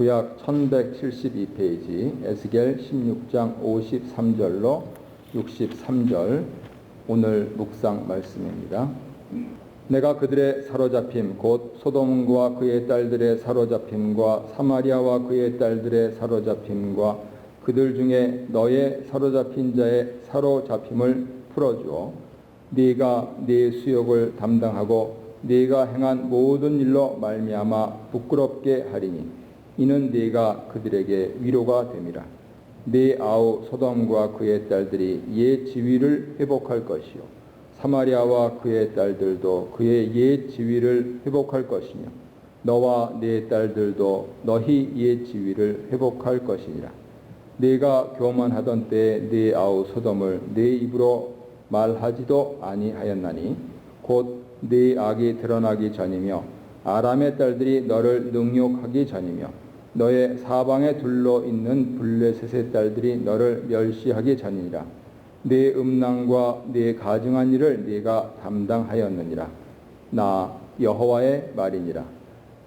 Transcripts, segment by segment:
구약 1172페이지 에스겔 16장 53절로 63절 오늘 묵상 말씀입니다. 내가 그들의 사로잡힘 곧 소돔과 그의 딸들의 사로잡힘과 사마리아와 그의 딸들의 사로잡힘과 그들 중에 너의 사로잡힌 자의 사로잡힘을 풀어주어 네가 네 수욕을 담당하고 네가 행한 모든 일로 말미암아 부끄럽게 하리니 이는 네가 그들에게 위로가 됨이라. 네 아우 소돔과 그의 딸들이 옛 지위를 회복할 것이요 사마리아와 그의 딸들도 그의 옛 지위를 회복할 것이며 너와 네 딸들도 너희 옛 지위를 회복할 것이니라. 네가 교만하던 때에 네 아우 소돔을 네 입으로 말하지도 아니하였나니 곧 네 악이 드러나기 전이며 아람의 딸들이 너를 능욕하기 전이며 너의 사방에 둘러 있는 블레셋의 딸들이 너를 멸시하기 전이니라. 네 음란과 네 가증한 일을 네가 담당하였느니라. 나 여호와의 말이니라.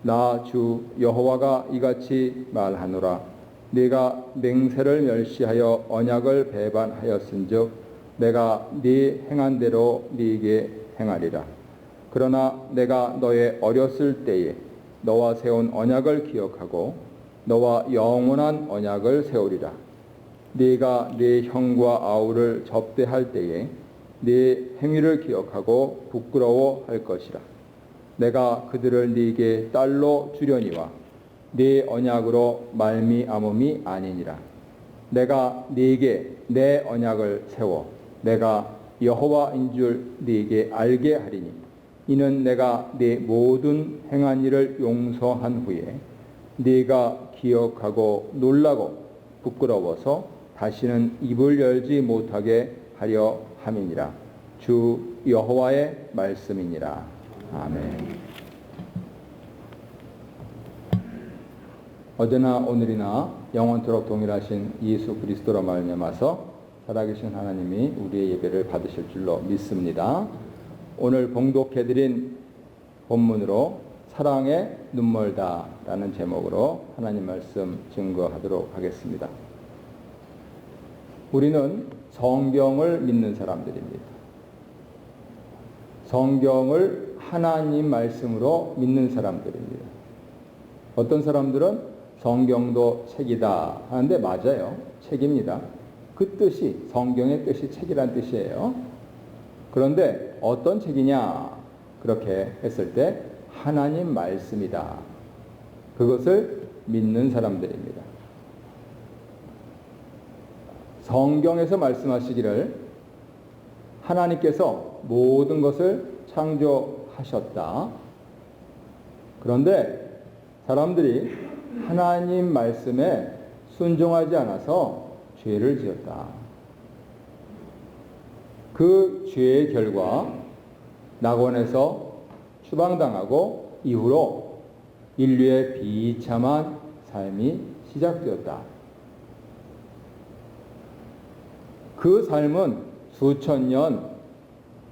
나 주 여호와가 이같이 말하노라. 네가 맹세를 멸시하여 언약을 배반하였은즉 내가 네 행한 대로 네게 행하리라. 그러나 내가 너의 어렸을 때에 너와 세운 언약을 기억하고 너와 영원한 언약을 세우리라. 네가 네 형과 아우를 접대할 때에 네 행위를 기억하고 부끄러워할 것이라. 내가 그들을 네게 딸로 주려니와 네 언약으로 말미암음이 아니니라. 내가 네게 내 언약을 세워 내가 여호와인 줄 네게 알게 하리니 이는 내가 네 모든 행한 일을 용서한 후에 네가 기억하고 놀라고 부끄러워서 다시는 입을 열지 못하게 하려 함이니라. 주 여호와의 말씀이니라. 아멘. 어제나 오늘이나 영원토록 동일하신 예수 그리스도로 말미암아서 살아계신 하나님이 우리의 예배를 받으실 줄로 믿습니다. 오늘 봉독해드린 본문으로 사랑의 눈물다라는 제목으로 하나님 말씀 증거하도록 하겠습니다. 우리는 성경을 믿는 사람들입니다. 성경을 하나님 말씀으로 믿는 사람들입니다. 어떤 사람들은 성경도 책이다 하는데 맞아요. 책입니다. 그 뜻이 성경의 뜻이 책이란 뜻이에요. 그런데 어떤 책이냐 그렇게 했을 때 하나님 말씀이다. 그것을 믿는 사람들입니다. 성경에서 말씀하시기를 하나님께서 모든 것을 창조하셨다. 그런데 사람들이 하나님 말씀에 순종하지 않아서 죄를 지었다. 그 죄의 결과 낙원에서 추방당하고 이후로 인류의 비참한 삶이 시작되었다. 그 삶은 수천 년,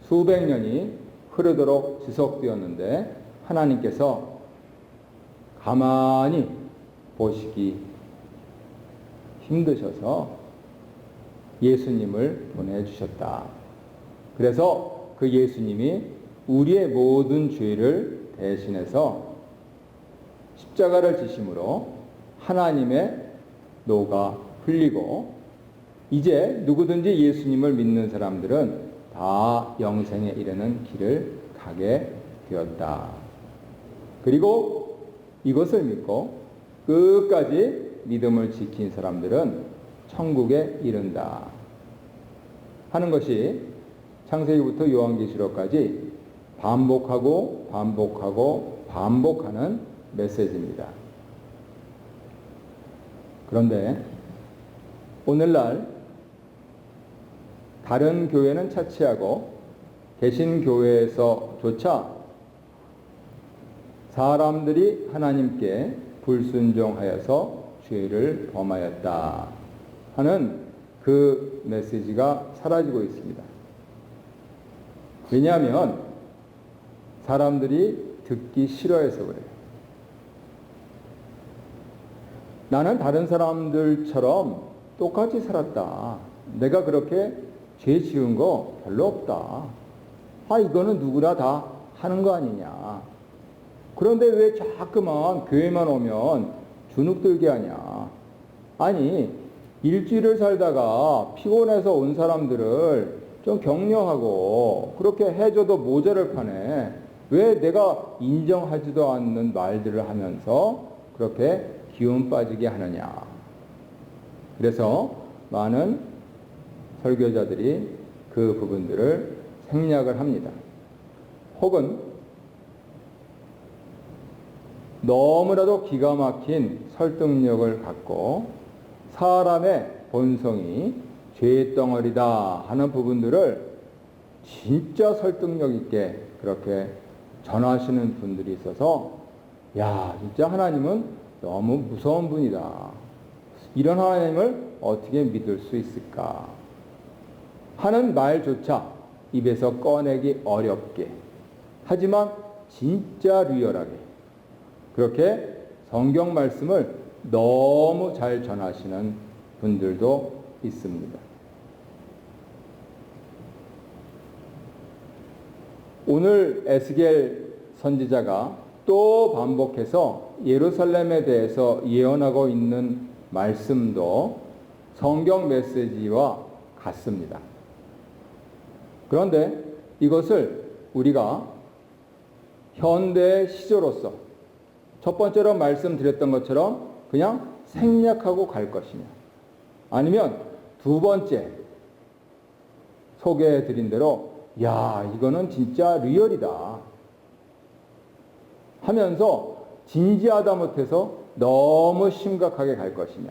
수백 년이 흐르도록 지속되었는데 하나님께서 가만히 보시기 힘드셔서 예수님을 보내주셨다. 그래서 그 예수님이 우리의 모든 죄를 대신해서 십자가를 지심으로 하나님의 노가 풀리고 이제 누구든지 예수님을 믿는 사람들은 다 영생에 이르는 길을 가게 되었다. 그리고 이것을 믿고 끝까지 믿음을 지킨 사람들은 천국에 이른다 하는 것이 창세기부터 요한계시록까지 반복하고 반복하는 메시지입니다. 그런데 오늘날 다른 교회는 차치하고 개신교회에서조차 사람들이 하나님께 불순종하여서 죄를 범하였다 하는 그 메시지가 사라지고 있습니다. 왜냐하면 사람들이 듣기 싫어해서 그래요. 나는 다른 사람들처럼 똑같이 살았다. 내가 그렇게 죄 지은 거 별로 없다. 이거는 누구나 다 하는 거 아니냐. 그런데 왜 자꾸만 교회만 오면 주눅 들게 하냐. 아니, 일주일을 살다가 피곤해서 온 사람들을 좀 격려하고 그렇게 해줘도 모자를 파네. 왜 내가 인정하지도 않는 말들을 하면서 그렇게 기운 빠지게 하느냐. 그래서 많은 설교자들이 그 부분들을 생략을 합니다. 혹은 너무나도 기가 막힌 설득력을 갖고 사람의 본성이 죄의 덩어리다 하는 부분들을 진짜 설득력 있게 그렇게 전하시는 분들이 있어서 야, 진짜 하나님은 너무 무서운 분이다. 이런 하나님을 어떻게 믿을 수 있을까 하는 말조차 입에서 꺼내기 어렵게, 하지만 진짜 리얼하게 그렇게 성경 말씀을 너무 잘 전하시는 분들도 있습니다. 오늘 에스겔 선지자가 또 반복해서 예루살렘에 대해서 예언하고 있는 말씀도 성경 메시지와 같습니다. 그런데 이것을 우리가 현대 시조로서 첫 번째로 말씀드렸던 것처럼 그냥 생략하고 갈 것이냐, 아니면 두 번째 소개해드린 대로 야, 이거는 진짜 리얼이다 하면서 진지하다 못해서 너무 심각하게 갈 것이냐.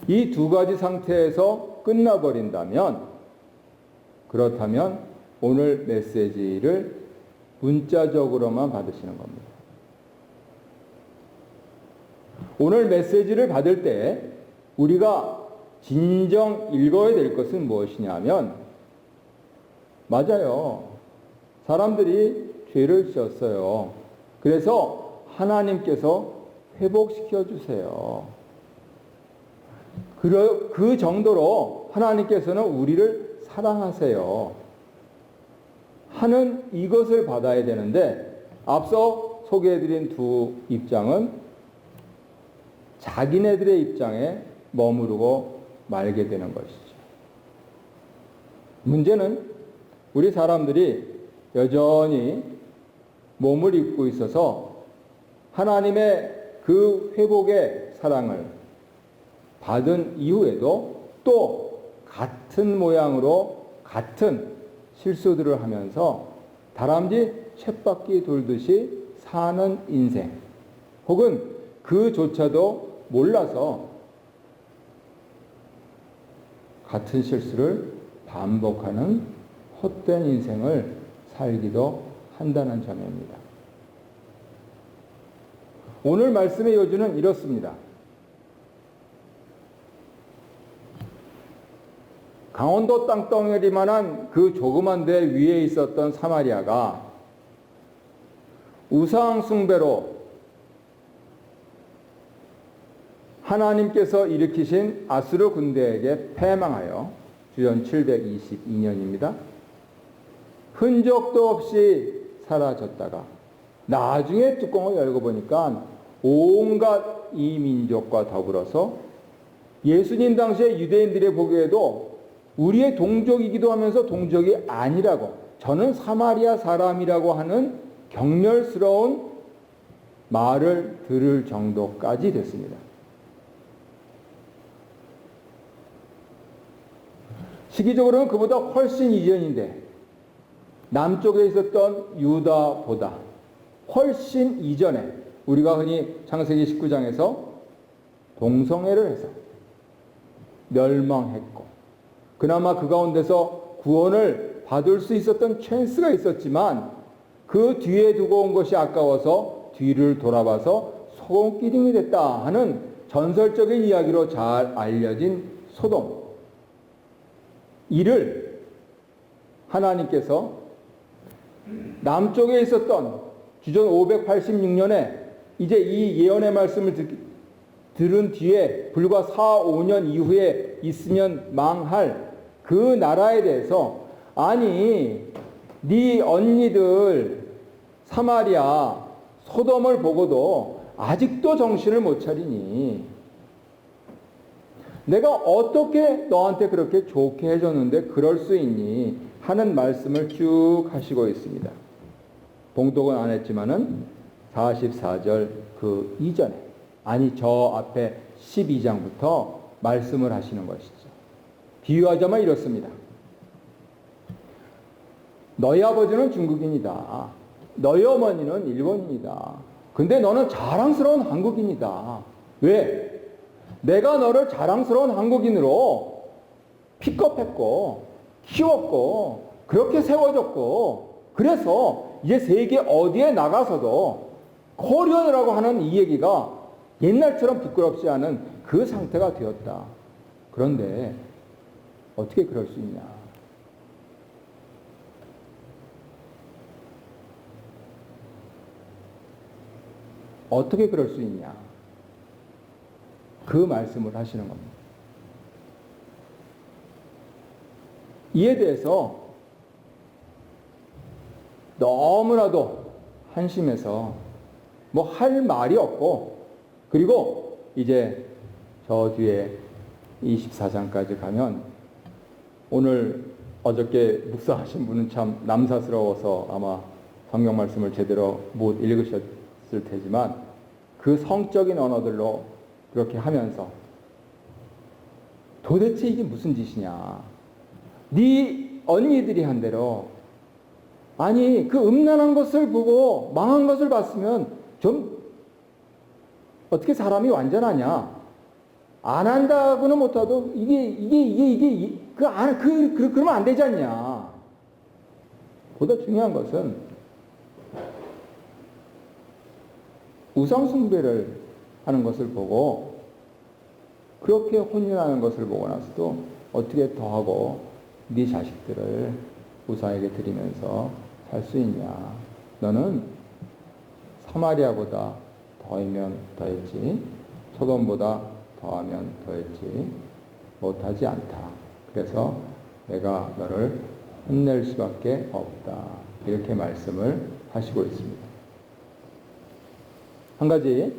이 두 가지 상태에서 끝나버린다면, 그렇다면 오늘 메시지를 문자적으로만 받으시는 겁니다. 오늘 메시지를 받을 때 우리가 진정 읽어야 될 것은 무엇이냐면, 맞아요. 사람들이 죄를 지었어요. 그래서 하나님께서 회복시켜 주세요. 그 정도로 하나님께서는 우리를 사랑하세요 하는 이것을 받아야 되는데, 앞서 소개해드린 두 입장은 자기네들의 입장에 머무르고 말게 되는 것이죠. 문제는 우리 사람들이 여전히 몸을 입고 있어서 하나님의 그 회복의 사랑을 받은 이후에도 또 같은 모양으로 같은 실수들을 하면서 다람쥐 쳇바퀴 돌듯이 사는 인생, 혹은 그조차도 몰라서 같은 실수를 반복하는 헛된 인생을 살기도 한다는 점입니다. 오늘 말씀의 요지는 이렇습니다. 강원도 땅덩어리만한 그 조그만 데 위에 있었던 사마리아가 우상 숭배로 하나님께서 일으키신 아수르 군대에게 패망하여 주전 722년입니다. 흔적도 없이 사라졌다가 나중에 뚜껑을 열고 보니까 온갖 이 민족과 더불어서 예수님 당시에 유대인들의 보기에도 우리의 동족이기도 하면서 동족이 아니라고, 저는 사마리아 사람이라고 하는 격렬스러운 말을 들을 정도까지 됐습니다. 시기적으로는 그보다 훨씬 이전인데, 남쪽에 있었던 유다보다 훨씬 이전에 우리가 흔히 창세기 19장에서 동성애를 해서 멸망했고, 그나마 그 가운데서 구원을 받을 수 있었던 찬스가 있었지만 그 뒤에 두고 온 것이 아까워서 뒤를 돌아봐서 소금기둥이 됐다 하는 전설적인 이야기로 잘 알려진 소돔, 이를 하나님께서 남쪽에 있었던 주전 586년에 이제 이 예언의 말씀을 들은 뒤에 불과 4, 5년 이후에 있으면 망할 그 나라에 대해서 아니 네 언니들 사마리아 소돔을 보고도 아직도 정신을 못 차리니 내가 어떻게 너한테 그렇게 좋게 해줬는데 그럴 수 있니 하는 말씀을 쭉 하시고 있습니다. 봉독은 안 했지만은 44절 그 이전에 아니 저 앞에 12장부터 말씀을 하시는 것이죠. 비유하자면 이렇습니다. 너희 아버지는 중국인이다. 너희 어머니는 일본인이다. 근데 너는 자랑스러운 한국인이다. 왜? 내가 너를 자랑스러운 한국인으로 픽업했고 키웠고 그렇게 세워줬고 그래서 이제 세계 어디에 나가서도 코리언이라고 하는 이 얘기가 옛날처럼 부끄럽지 않은 그 상태가 되었다. 그런데 어떻게 그럴 수 있냐? 어떻게 그럴 수 있냐? 그 말씀을 하시는 겁니다. 이에 대해서 너무나도 한심해서 뭐 할 말이 없고 그리고 이제 저 뒤에 24장까지 가면 오늘 어저께 묵상하신 분은 참 남사스러워서 아마 성경 말씀을 제대로 못 읽으셨을 테지만 그 성적인 언어들로 그렇게 하면서 도대체 이게 무슨 짓이냐. 네 언니들이 한 대로 아니 그 음란한 것을 보고 망한 것을 봤으면 좀 어떻게 사람이 완전하냐. 안 한다고는 못하도 그러면 안 되지 않냐. 보다 중요한 것은 우상숭배를 하는 것을 보고 그렇게 혼인하는 것을 보고 나서도 어떻게 더하고 네 자식들을 우상에게 드리면서 살 수 있냐. 너는 사마리아보다 더하면 더했지 소돔보다 더하면 더했지 못하지 않다. 그래서 내가 너를 혼낼 수밖에 없다. 이렇게 말씀을 하시고 있습니다. 한 가지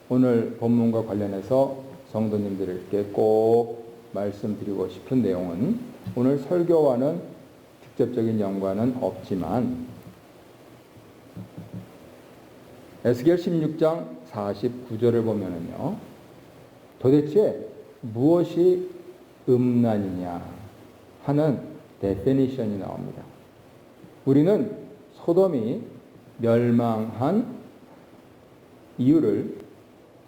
오늘 본문과 관련해서 성도님들께 꼭 말씀드리고 싶은 내용은 오늘 설교와는 직접적인 연관은 없지만 에스겔 16장 49절을 보면은요. 도대체 무엇이 음란이냐 하는 데피니션이 나옵니다. 우리는 소돔이 멸망한 이유를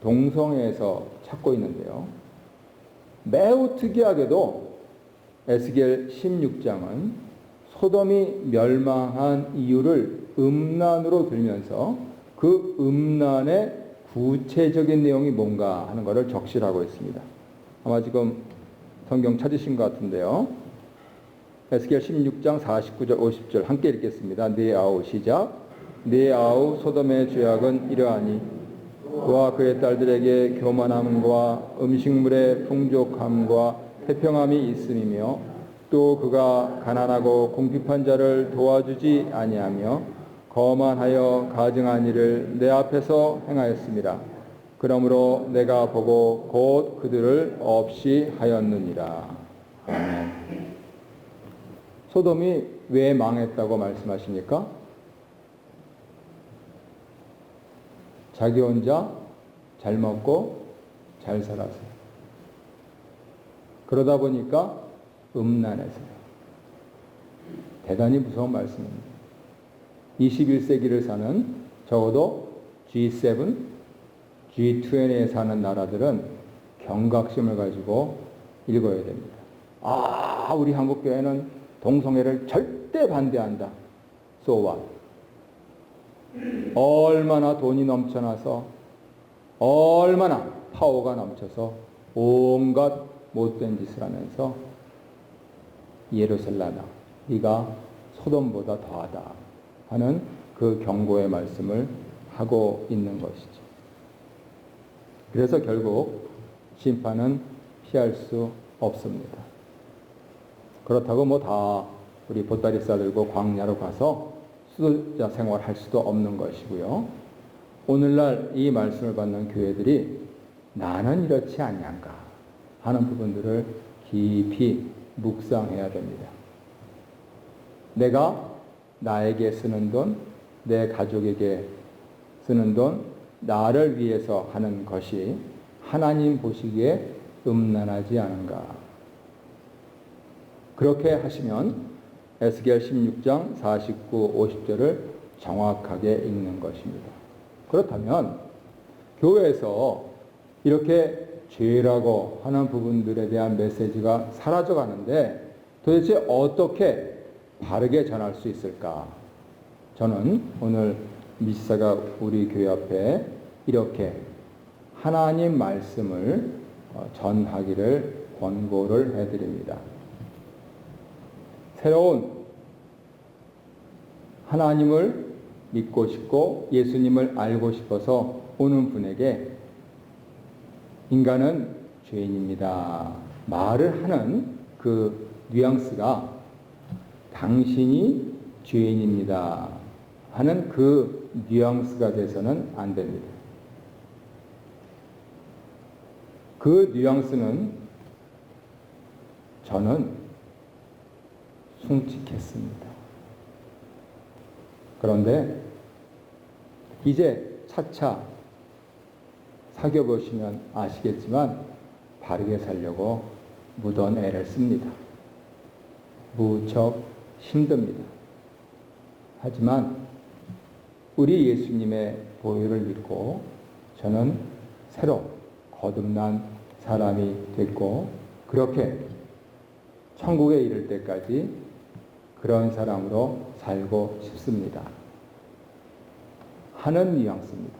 동성애에서 찾고 있는데요. 매우 특이하게도 에스겔 16장은 소돔이 멸망한 이유를 음란으로 들면서 그 음란의 구체적인 내용이 뭔가 하는 것을 적시하고 있습니다. 아마 지금 성경 찾으신 것 같은데요. 에스겔 16장 49절 50절 함께 읽겠습니다. 네 아우 시작. 네 아우 소돔의 죄악은 이러하니 그와 그의 딸들에게 교만함과 음식물의 풍족함과 태평함이 있음이며 또 그가 가난하고 궁핍한 자를 도와주지 아니하며 거만하여 가증한 일을 내 앞에서 행하였습니다. 그러므로 내가 보고 곧 그들을 없이 하였느니라. 아멘. 소돔이 왜 망했다고 말씀하십니까? 자기 혼자 잘 먹고 잘 살았어요. 그러다 보니까 음란해서요. 대단히 무서운 말씀입니다. 21세기를 사는 적어도 G7, G20에 사는 나라들은 경각심을 가지고 읽어야 됩니다. 아, 우리 한국교회는 동성애를 절대 반대한다. So what? 얼마나 돈이 넘쳐나서 얼마나 파워가 넘쳐서 온갖 못된 짓을 하면서 예루살렘아 네가 소돔보다 더하다 하는 그 경고의 말씀을 하고 있는 것이죠. 그래서 결국 심판은 피할 수 없습니다. 그렇다고 뭐 다 우리 보따리 싸들고 광야로 가서 수도자 생활할 수도 없는 것이고요. 오늘날 이 말씀을 받는 교회들이 나는 이렇지 아니한가 하는 부분들을 깊이 묵상해야 됩니다. 내가 나에게 쓰는 돈, 내 가족에게 쓰는 돈, 나를 위해서 하는 것이 하나님 보시기에 음란하지 않은가. 그렇게 하시면 에스겔 16장 49, 50절을 정확하게 읽는 것입니다. 그렇다면 교회에서 이렇게 죄라고 하는 부분들에 대한 메시지가 사라져 가는데 도대체 어떻게 바르게 전할 수 있을까? 저는 오늘 미사가 우리 교회 앞에 이렇게 하나님 말씀을 전하기를 권고를 해드립니다. 새로운 하나님을 믿고 싶고 예수님을 알고 싶어서 오는 분에게 인간은 죄인입니다. 말을 하는 그 뉘앙스가 당신이 죄인입니다 하는 그 뉘앙스가 돼서는 안 됩니다. 그 뉘앙스는 저는 숭직했습니다. 그런데 이제 차차 사귀어보시면 아시겠지만 바르게 살려고 무던 애를 씁니다. 무척 힘듭니다. 하지만 우리 예수님의 보혈을 믿고 저는 새로 거듭난 사람이 됐고 그렇게 천국에 이를 때까지 그런 사람으로 살고 싶습니다. 하는 뉘앙스입니다.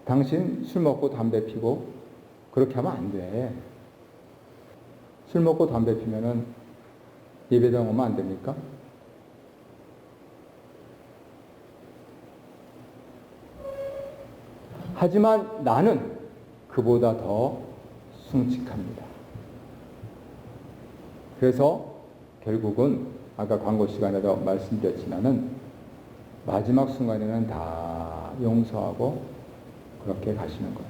당신 술 먹고 담배 피고 그렇게 하면 안 돼. 술 먹고 담배 피면은 예배당 오면 안 됩니까? 하지만 나는 그보다 더 숭직합니다. 그래서 결국은 아까 광고 시간에도 말씀드렸지만은 마지막 순간에는 다 용서하고 그렇게 가시는 거예요.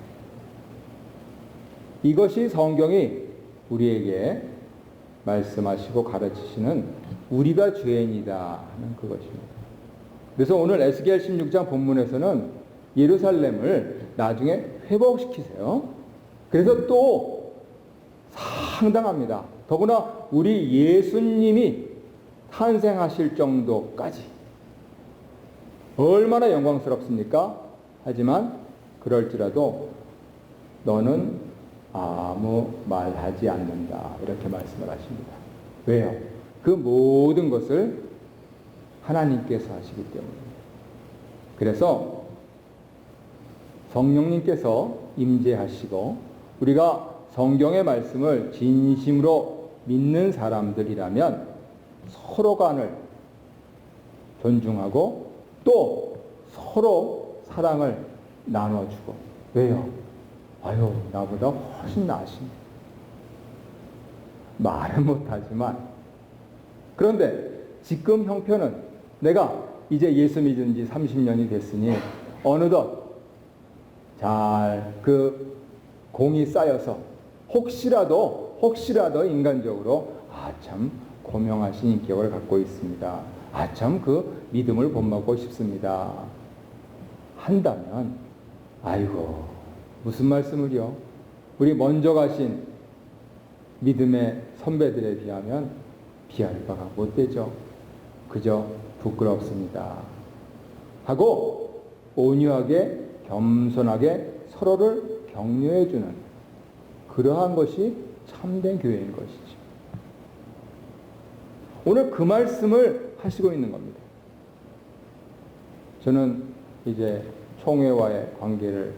이것이 성경이 우리에게 말씀하시고 가르치시는 우리가 죄인이다 하는 그것입니다. 그래서 오늘 에스겔 16장 본문에서는 예루살렘을 나중에 회복시키세요. 그래서 또 상당합니다. 더구나 우리 예수님이 탄생하실 정도까지 얼마나 영광스럽습니까? 하지만 그럴지라도 너는 아무 말하지 않는다 이렇게 말씀을 하십니다. 왜요? 그 모든 것을 하나님께서 하시기 때문입니다. 그래서 성령님께서 임재하시고 우리가 성경의 말씀을 진심으로 믿는 사람들이라면 서로 간을 존중하고 또 서로 사랑을 나눠주고 왜요? 아유 나보다 훨씬 나으시네. 말은 못하지만 그런데 지금 형편은 내가 이제 예수 믿은 지 30년이 됐으니 어느덧 잘 그 공이 쌓여서 혹시라도 인간적으로 참 고명하신 인격을 갖고 있습니다. 참 그 믿음을 본받고 싶습니다. 한다면 아이고 무슨 말씀을요? 우리 먼저 가신 믿음의 선배들에 비하면 비할 바가 못 되죠. 그저 부끄럽습니다. 하고 온유하게 겸손하게 서로를 격려해 주는 그러한 것이 참된 교회인 것이죠. 오늘 그 말씀을 하시고 있는 겁니다. 저는 이제 총회와의 관계를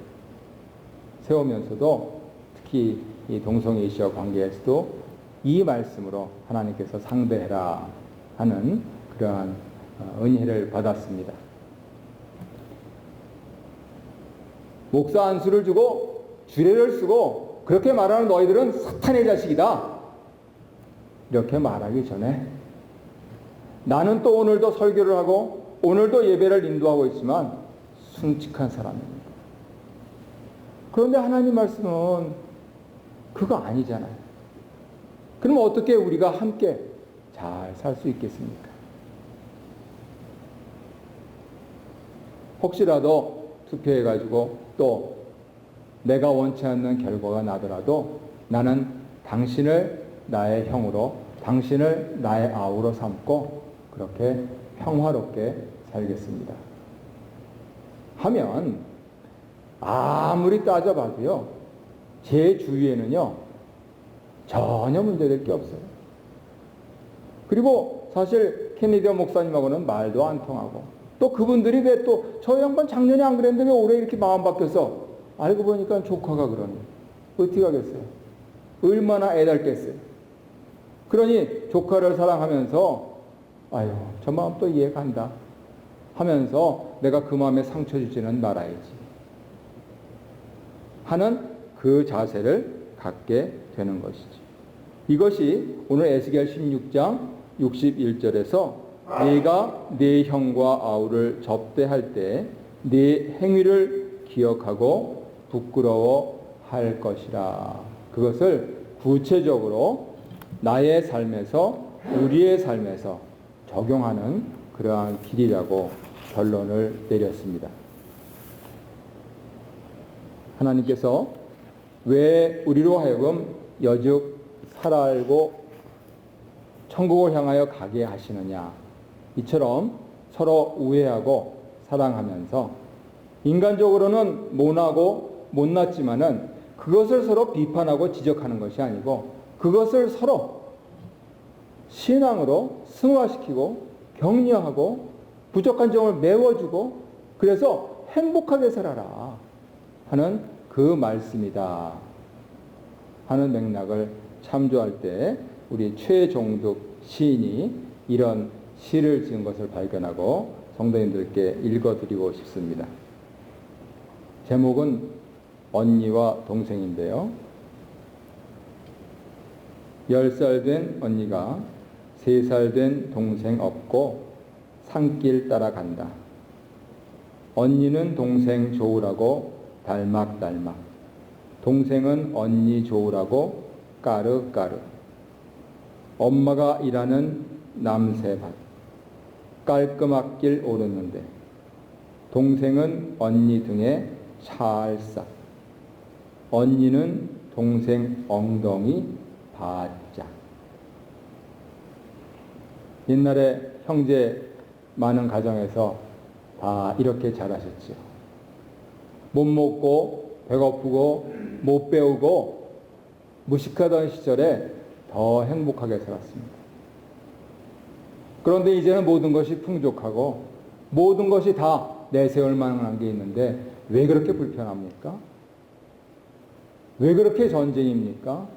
세우면서도 특히 이 동성애시아 관계에서도 이 말씀으로 하나님께서 상대해라 하는 그러한 은혜를 받았습니다. 목사 안수를 주고 주례를 쓰고 그렇게 말하는 너희들은 사탄의 자식이다. 이렇게 말하기 전에 나는 또 오늘도 설교를 하고 오늘도 예배를 인도하고 있지만 순직한 사람입니다. 그런데 하나님 말씀은 그거 아니잖아요. 그럼 어떻게 우리가 함께 잘 살 수 있겠습니까? 혹시라도 투표해가지고 또 내가 원치 않는 결과가 나더라도 나는 당신을 나의 형으로, 당신을 나의 아우로 삼고 그렇게 평화롭게 살겠습니다. 하면 아무리 따져봐도요, 제 주위에는요, 전혀 문제될 게 없어요. 그리고 사실 케네디 목사님하고는 말도 안 통하고, 또 그분들이 왜 또 저 양반 작년에 안 그랬는데 왜 올해 이렇게 마음 바뀌었어? 알고 보니까 조카가 그러니 어떻게 하겠어요? 얼마나 애달겠어요? 그러니 조카를 사랑하면서 아유 저 마음 또 이해간다 하면서 내가 그 마음에 상처 주지는 말아야지 하는 그 자세를 갖게 되는 것이지. 이것이 오늘 에스겔 16장 61절에서 네가 네 형과 아우를 접대할 때 네 행위를 기억하고 부끄러워할 것이라. 그것을 구체적으로 나의 삶에서 우리의 삶에서 적용하는 그러한 길이라고 결론을 내렸습니다. 하나님께서 왜 우리로 하여금 여즉 살아알고 천국을 향하여 가게 하시느냐. 이처럼 서로 우애하고 사랑하면서 인간적으로는 모나고 못났지만은 그것을 서로 비판하고 지적하는 것이 아니고 그것을 서로 신앙으로 승화시키고 격려하고 부족한 점을 메워주고 그래서 행복하게 살아라 하는 그 말씀이다 하는 맥락을 참조할 때 우리 최종득 시인이 이런 시를 지은 것을 발견하고 성도님들께 읽어드리고 싶습니다. 제목은 언니와 동생인데요. 10살 된 언니가 3살 된 동생 업고 산길 따라간다. 언니는 동생 좋으라고 달막달막, 동생은 언니 좋으라고 까르까르. 엄마가 일하는 남새밭 깔끔하길 오르는데 동생은 언니 등에 찰싹, 언니는 동생 엉덩이 바짝. 옛날에 형제 많은 가정에서 다 이렇게 자라셨죠. 못 먹고 배고프고 못 배우고 무식하던 시절에 더 행복하게 살았습니다. 그런데 이제는 모든 것이 풍족하고 모든 것이 다 내세울 만한 게 있는데 왜 그렇게 불편합니까? 왜 그렇게 전쟁입니까?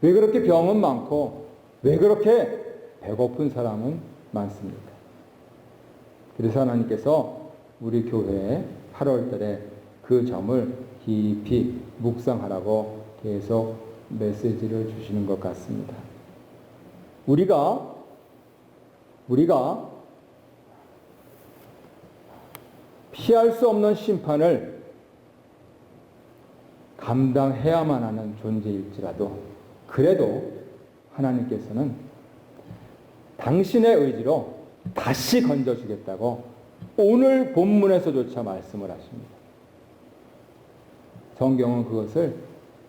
왜 그렇게 병은 많고 왜 그렇게 배고픈 사람은 많습니까? 그래서 하나님께서 우리 교회에 8월 달에 그 점을 깊이 묵상하라고 계속 메시지를 주시는 것 같습니다. 우리가 피할 수 없는 심판을 감당해야만 하는 존재일지라도 그래도 하나님께서는 당신의 의지로 다시 건져주겠다고 오늘 본문에서조차 말씀을 하십니다. 성경은 그것을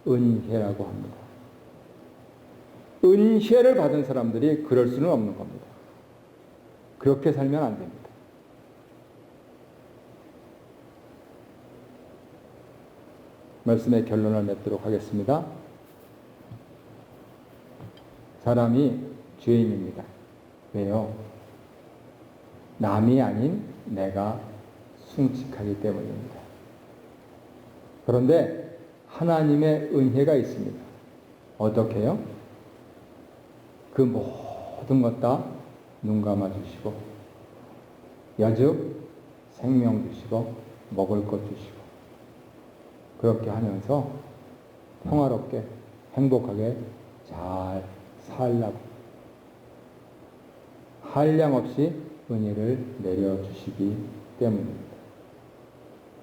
은혜라고 합니다. 은혜를 받은 사람들이 그럴 수는 없는 겁니다. 그렇게 살면 안 됩니다. 말씀의 결론을 맺도록 하겠습니다. 사람이 죄인입니다. 왜요? 남이 아닌 내가 순직하기 때문입니다. 그런데 하나님의 은혜가 있습니다. 어떻게요? 그 모든 것 다 눈 감아주시고 여즉 생명 주시고 먹을 것 주시고 그렇게 하면서 평화롭게 행복하게 잘 살라고 한량없이 은혜를 내려주시기 때문입니다.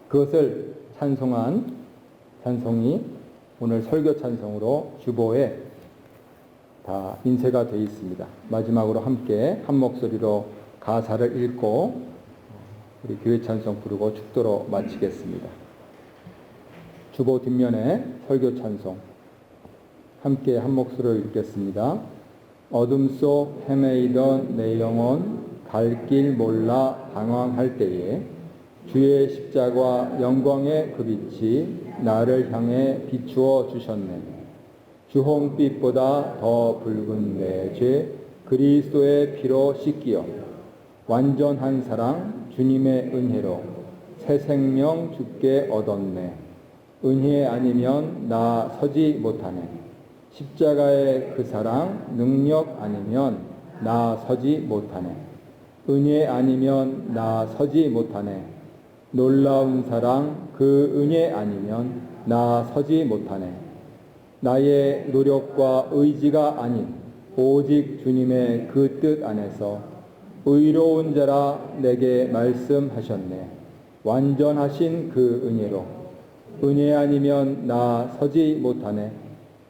그것을 찬송한 찬송이 오늘 설교 찬송으로 주보에 다 인쇄가 되어 있습니다. 마지막으로 함께 한 목소리로 가사를 읽고 우리 교회 찬송 부르고 축도로 마치겠습니다. 주보 뒷면에 설교 찬송 함께 한 목소리로 읽겠습니다. 어둠 속 헤매이던 내 영혼 갈 길 몰라 방황할 때에 주의 십자가 영광의 그 빛이 나를 향해 비추어 주셨네. 주홍빛보다 더 붉은 내 죄 그리스도의 피로 씻기어 완전한 사랑 주님의 은혜로 새 생명 주께 얻었네. 은혜 아니면 나 서지 못하네. 십자가의 그 사랑 능력 아니면 나 서지 못하네. 은혜 아니면 나 서지 못하네. 놀라운 사랑 그 은혜 아니면 나 서지 못하네. 나의 노력과 의지가 아닌 오직 주님의 그 뜻 안에서 의로운 자라 내게 말씀하셨네. 완전하신 그 은혜로 은혜 아니면 나 서지 못하네.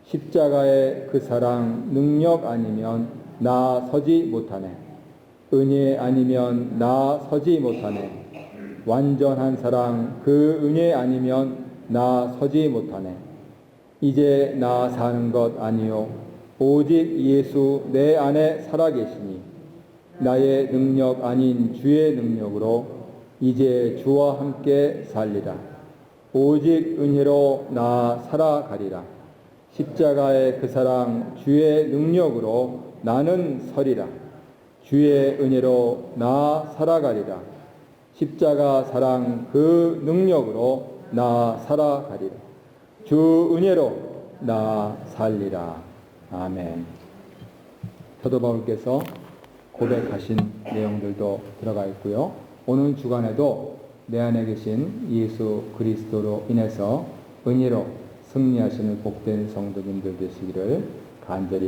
십자가의 그 사랑 능력 아니면 나 서지 못하네. 은혜 아니면 나 서지 못하네. 완전한 사랑 그 은혜 아니면 나 서지 못하네. 이제 나 사는 것 아니요 오직 예수 내 안에 살아계시니 나의 능력 아닌 주의 능력으로 이제 주와 함께 살리라. 오직 은혜로 나 살아가리라. 십자가의 그 사랑 주의 능력으로 나는 서리라. 주의 은혜로 나 살아가리라. 십자가 사랑 그 능력으로 나 살아가리라. 주 은혜로 나 살리라. 아멘. 사도 바울께서 고백하신 내용들도 들어가 있고요. 오는 주간에도 내 안에 계신 예수 그리스도로 인해서 은혜로 승리하시는 복된 성도님들 되시기를 간절히